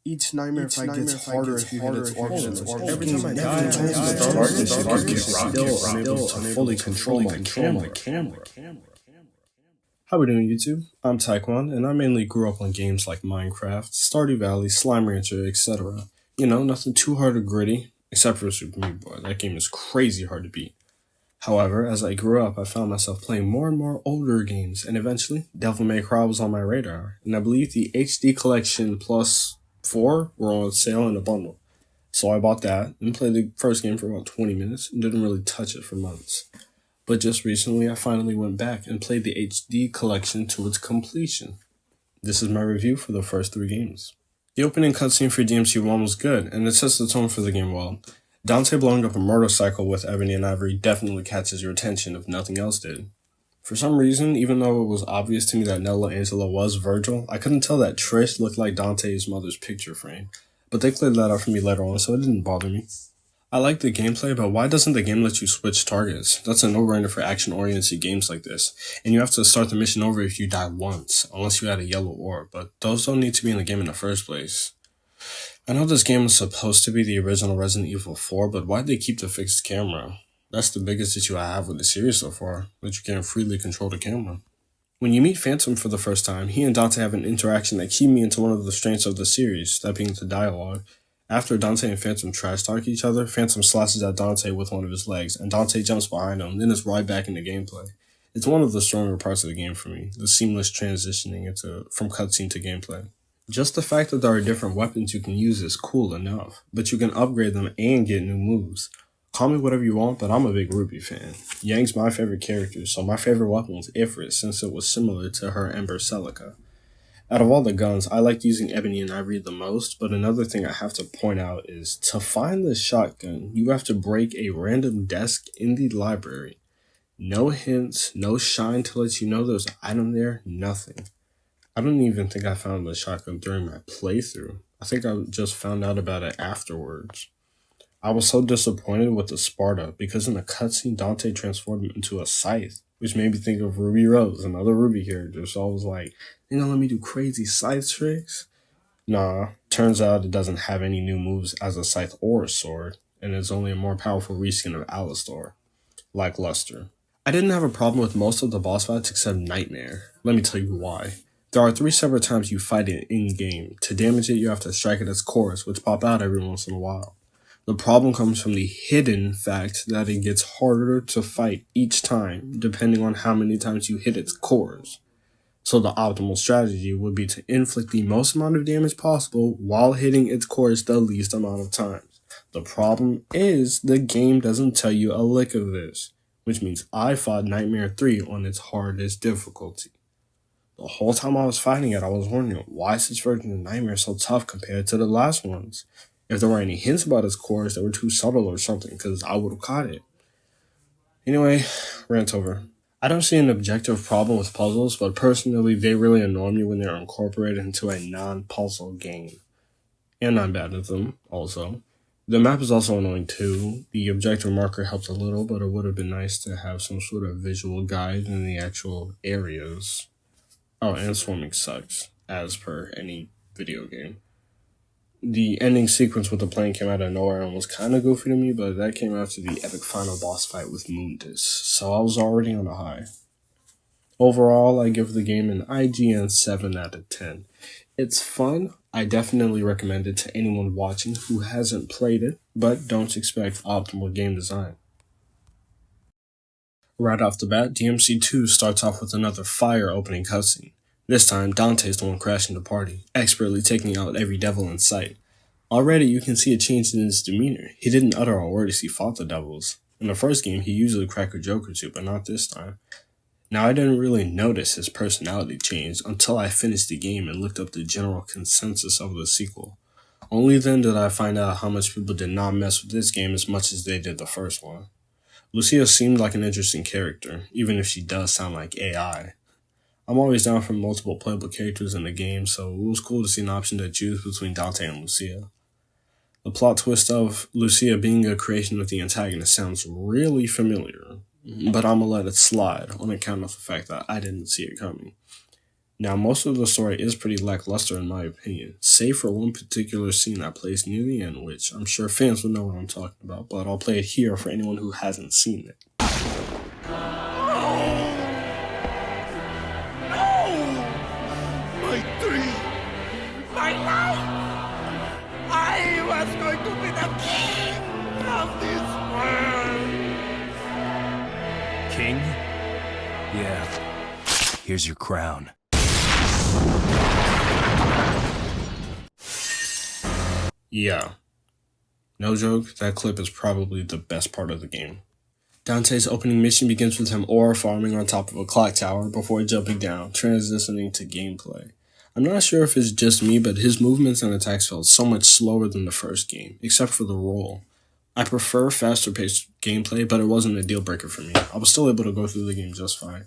Each nightmare fight gets harder if you hit its orbit. Every time I die, die, still unable to fully control my camera. How we doing, YouTube? I'm Taekwon, and I mainly grew up on games like Minecraft, Stardew Valley, Slime Rancher, etc. You know, nothing too hard or gritty, except for Super Meat Boy. That game is crazy hard to beat. However, as I grew up, I found myself playing more and more older games, and eventually, Devil May Cry was on my radar, and I believe the HD Collection Plus 4 were on sale in a bundle. So I bought that and played the first game for about 20 minutes and didn't really touch it for months. But just recently, I finally went back and played the HD Collection to its completion. This is my review for the first 3 games. The opening cutscene for DMC 1 was good, and it sets the tone for the game well. Dante blowing up a motorcycle with Ebony and Ivory definitely catches your attention if nothing else did. For some reason, even though it was obvious to me that Nella Angela was Virgil, I couldn't tell that Trish looked like Dante's mother's picture frame. But they cleared that up for me later on, so it didn't bother me. I like the gameplay, but why doesn't the game let you switch targets? That's a no-brainer for action-oriented games like this, and you have to start the mission over if you die once, unless you had a yellow orb, but those don't need to be in the game in the first place. I know this game was supposed to be the original Resident Evil 4, but why'd they keep the fixed camera? That's the biggest issue I have with the series so far, that you can't freely control the camera. When you meet Phantom for the first time, he and Dante have an interaction that keyed me into one of the strengths of the series, that being the dialogue. After Dante and Phantom trash talk each other, Phantom slashes at Dante with one of his legs, and Dante jumps behind him, then is right back in the gameplay. It's one of the stronger parts of the game for me, the seamless transitioning from cutscene to gameplay. Just the fact that there are different weapons you can use is cool enough, but you can upgrade them and get new moves. Call me whatever you want, but I'm a big Ruby fan. Yang's my favorite character, so my favorite weapon was Ifrit since it was similar to her Ember Celica. Out of all the guns, I liked using Ebony and Ivory the most, but another thing I have to point out is to find the shotgun, you have to break a random desk in the library. No hints, no shine to let you know there's an item there, nothing. I don't even think I found the shotgun during my playthrough. I think I just found out about it afterwards. I was so disappointed with the Sparta because in the cutscene Dante transformed into a scythe, which made me think of Ruby Rose, another Ruby character, so I was like, you gonna let me do crazy scythe tricks? Nah, turns out it doesn't have any new moves as a scythe or a sword, and it's only a more powerful reskin of Alistar, like Luster. I didn't have a problem with most of the boss fights except Nightmare. Let me tell you why. There are 3 separate times you fight it in-game. To damage it, you have to strike it its cores, which pop out every once in a while. The problem comes from the hidden fact that it gets harder to fight each time, depending on how many times you hit its cores. So the optimal strategy would be to inflict the most amount of damage possible while hitting its cores the least amount of times. The problem is the game doesn't tell you a lick of this, which means I fought Nightmare 3 on its hardest difficulty. The whole time I was fighting it, I was wondering, why is this version of Nightmare so tough compared to the last ones? If there were any hints about its cores, they were too subtle or something, because I would have caught it. Anyway, rant over. I don't see an objective problem with puzzles, but personally, they really annoy me when they're incorporated into a non-puzzle game. And I'm bad at them, also. The map is also annoying too. The objective marker helps a little, but it would have been nice to have some sort of visual guide in the actual areas. Oh, and swimming sucks, as per any video game. The ending sequence with the plane came out of nowhere and was kind of goofy to me, but that came after the epic final boss fight with Mundus, so I was already on a high. Overall, I give the game an IGN 7 out of 10. It's fun. I definitely recommend it to anyone watching who hasn't played it, but don't expect optimal game design. Right off the bat, DMC 2 starts off with another fire opening cutscene. This time, Dante's the one crashing the party, expertly taking out every devil in sight. Already, you can see a change in his demeanor. He didn't utter a word as he fought the devils. In the first game, he usually cracked a joke or two, but not this time. Now, I didn't really notice his personality change until I finished the game and looked up the general consensus of the sequel. Only then did I find out how much people did not mess with this game as much as they did the first one. Lucia seemed like an interesting character, even if she does sound like AI. I'm always down for multiple playable characters in the game, so it was cool to see an option to choose between Dante and Lucia. The plot twist of Lucia being a creation of the antagonist sounds really familiar, but I'ma let it slide on account of the fact that I didn't see it coming. Now, most of the story is pretty lackluster in my opinion, save for one particular scene that plays near the end, which I'm sure fans will know what I'm talking about, but I'll play it here for anyone who hasn't seen it. My dream! My life! I was going to be the king of this world! King? Yeah. Here's your crown. Yeah. No joke, that clip is probably the best part of the game. Dante's opening mission begins with him ore farming on top of a clock tower before jumping down, transitioning to gameplay. I'm not sure if it's just me, but his movements and attacks felt so much slower than the first game, except for the roll. I prefer faster paced gameplay, but it wasn't a deal breaker for me. I was still able to go through the game just fine.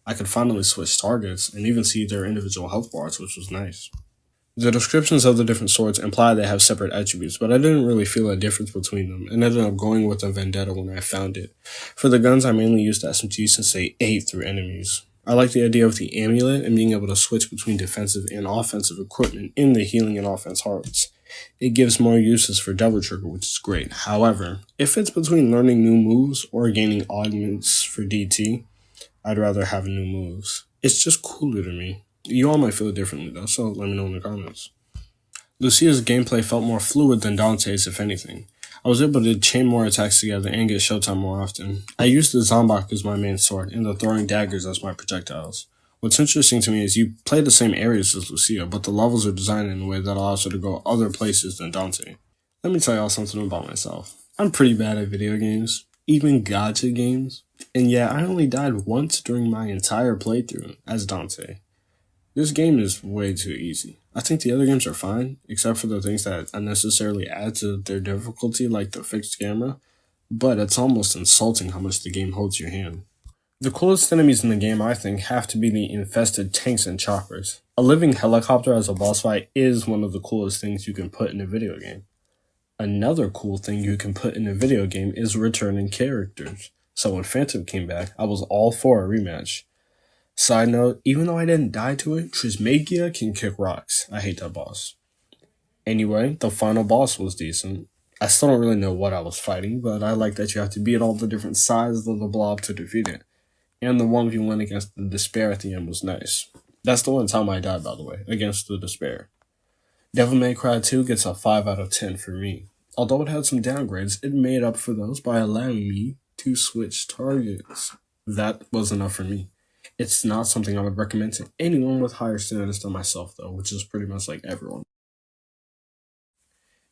I could finally switch targets and even see their individual health bars, which was nice. The descriptions of the different swords imply they have separate attributes, but I didn't really feel a difference between them, and ended up going with the Vendetta when I found it. For the guns, I mainly used SMG since they ate through enemies. I like the idea of the amulet and being able to switch between defensive and offensive equipment in the healing and offense hearts. It gives more uses for Devil Trigger, which is great. However, if it's between learning new moves or gaining augments for DT, I'd rather have new moves. It's just cooler to me. You all might feel it differently though, so let me know in the comments. Lucia's gameplay felt more fluid than Dante's, if anything. I was able to chain more attacks together and get showtime more often. I used the Zombok as my main sword, and the throwing daggers as my projectiles. What's interesting to me is you play the same areas as Lucia, but the levels are designed in a way that allows her to go other places than Dante. Let me tell y'all something about myself. I'm pretty bad at video games, even gacha games, and yeah, I only died once during my entire playthrough as Dante. This game is way too easy. I think the other games are fine, except for the things that unnecessarily add to their difficulty, like the fixed camera, but it's almost insulting how much the game holds your hand. The coolest enemies in the game, I think, have to be the infested tanks and choppers. A living helicopter as a boss fight is one of the coolest things you can put in a video game. Another cool thing you can put in a video game is returning characters. So when Phantom came back, I was all for a rematch. Side note, even though I didn't die to it, Trismegia can kick rocks. I hate that boss. Anyway, the final boss was decent. I still don't really know what I was fighting, but I like that you have to beat all the different sizes of the blob to defeat it. And the 1v1 against the Despair at the end was nice. That's the one time I died, by the way, against the Despair. Devil May Cry 2 gets a 5 out of 10 for me. Although it had some downgrades, it made up for those by allowing me to switch targets. That was enough for me. It's not something I would recommend to anyone with higher standards than myself, though, which is pretty much like everyone.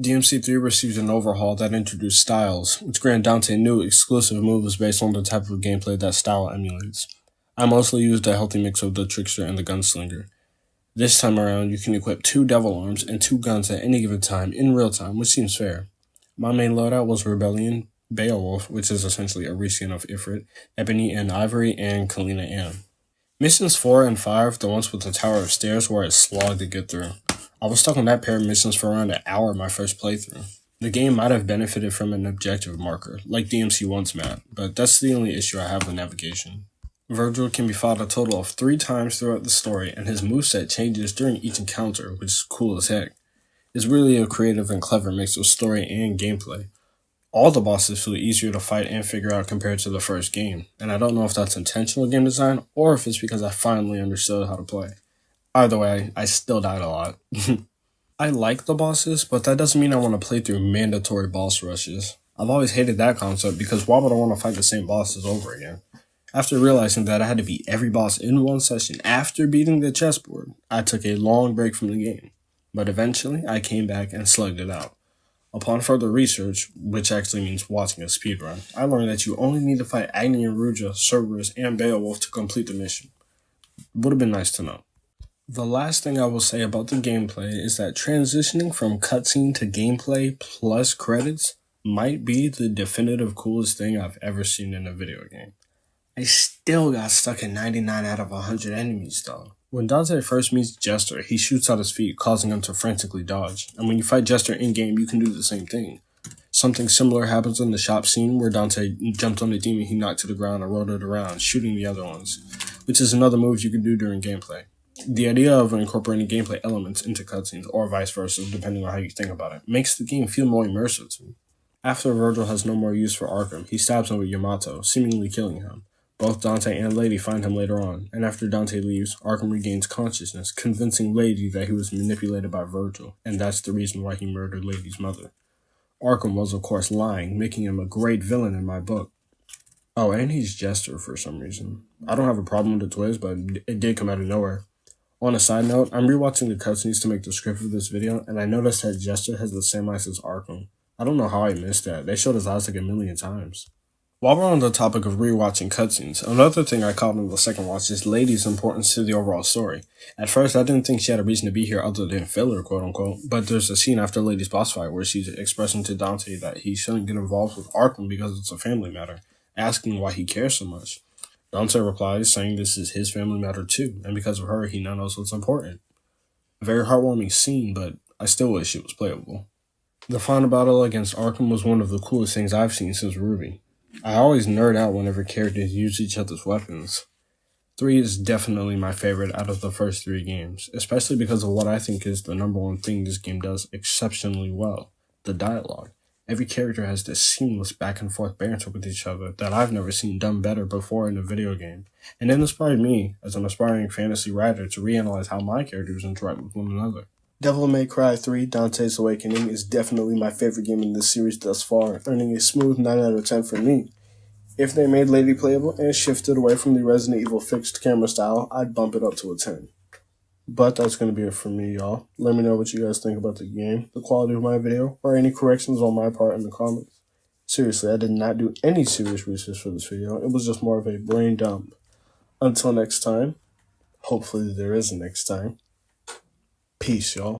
DMC 3 received an overhaul that introduced styles, which grant Dante new exclusive moves based on the type of gameplay that style emulates. I mostly used a healthy mix of the Trickster and the Gunslinger. This time around, you can equip 2 Devil Arms and 2 guns at any given time in real time, which seems fair. My main loadout was Rebellion, Beowulf, which is essentially a reskin of Ifrit, Ebony and Ivory, and Kalina Ann. Missions 4 and 5, the ones with the Tower of Stairs, were a slog to get through. I was stuck on that pair of missions for around an hour my first playthrough. The game might have benefited from an objective marker, like DMC 1's map, but that's the only issue I have with navigation. Virgil can be fought a total of 3 times throughout the story, and his moveset changes during each encounter, which is cool as heck. It's really a creative and clever mix of story and gameplay. All the bosses feel easier to fight and figure out compared to the first game, and I don't know if that's intentional game design or if it's because I finally understood how to play. Either way, I still died a lot. I like the bosses, but that doesn't mean I want to play through mandatory boss rushes. I've always hated that concept because why would I want to fight the same bosses over again? After realizing that I had to beat every boss in one session after beating the chessboard, I took a long break from the game. But eventually, I came back and slugged it out. Upon further research, which actually means watching a speedrun, I learned that you only need to fight Agni and Ruja, Cerberus, and Beowulf to complete the mission. Would have been nice to know. The last thing I will say about the gameplay is that transitioning from cutscene to gameplay plus credits might be the definitive coolest thing I've ever seen in a video game. I still got stuck in 99 out of 100 enemies though. When Dante first meets Jester, he shoots out his feet, causing him to frantically dodge, and when you fight Jester in-game, you can do the same thing. Something similar happens in the shop scene where Dante jumped on the demon he knocked to the ground and rolled it around, shooting the other ones, which is another move you can do during gameplay. The idea of incorporating gameplay elements into cutscenes, or vice versa, depending on how you think about it, makes the game feel more immersive to me. After Virgil has no more use for Arkham, he stabs him with Yamato, seemingly killing him. Both Dante and Lady find him later on, and after Dante leaves, Arkham regains consciousness, convincing Lady that he was manipulated by Virgil, and that's the reason why he murdered Lady's mother. Arkham was of course lying, making him a great villain in my book. Oh, and he's Jester for some reason. I don't have a problem with the twist, but it did come out of nowhere. On a side note, I'm rewatching the cutscenes to make the script for this video, and I noticed that Jester has the same eyes as Arkham. I don't know how I missed that. They showed his eyes like a million times. While we're on the topic of rewatching cutscenes, another thing I caught in the second watch is Lady's importance to the overall story. At first, I didn't think she had a reason to be here other than filler, quote-unquote, but there's a scene after Lady's boss fight where she's expressing to Dante that he shouldn't get involved with Arkham because it's a family matter, asking why he cares so much. Dante replies, saying this is his family matter too, and because of her, he now knows what's important. A very heartwarming scene, but I still wish it was playable. The final battle against Arkham was one of the coolest things I've seen since Ruby. I always nerd out whenever characters use each other's weapons. 3 is definitely my favorite out of the first 3 games, especially because of what I think is the number one thing this game does exceptionally well, the dialogue. Every character has this seamless back and forth banter with each other that I've never seen done better before in a video game, and it inspired me, as an aspiring fantasy writer, to reanalyze how my characters interact with one another. Devil May Cry 3 Dante's Awakening is definitely my favorite game in this series thus far, earning a smooth 9 out of 10 for me. If they made Lady playable and shifted away from the Resident Evil fixed camera style, I'd bump it up to a 10. But that's going to be it for me, y'all. Let me know what you guys think about the game, the quality of my video, or any corrections on my part in the comments. Seriously, I did not do any serious research for this video. It was just more of a brain dump. Until next time, hopefully there is a next time. Peace, y'all.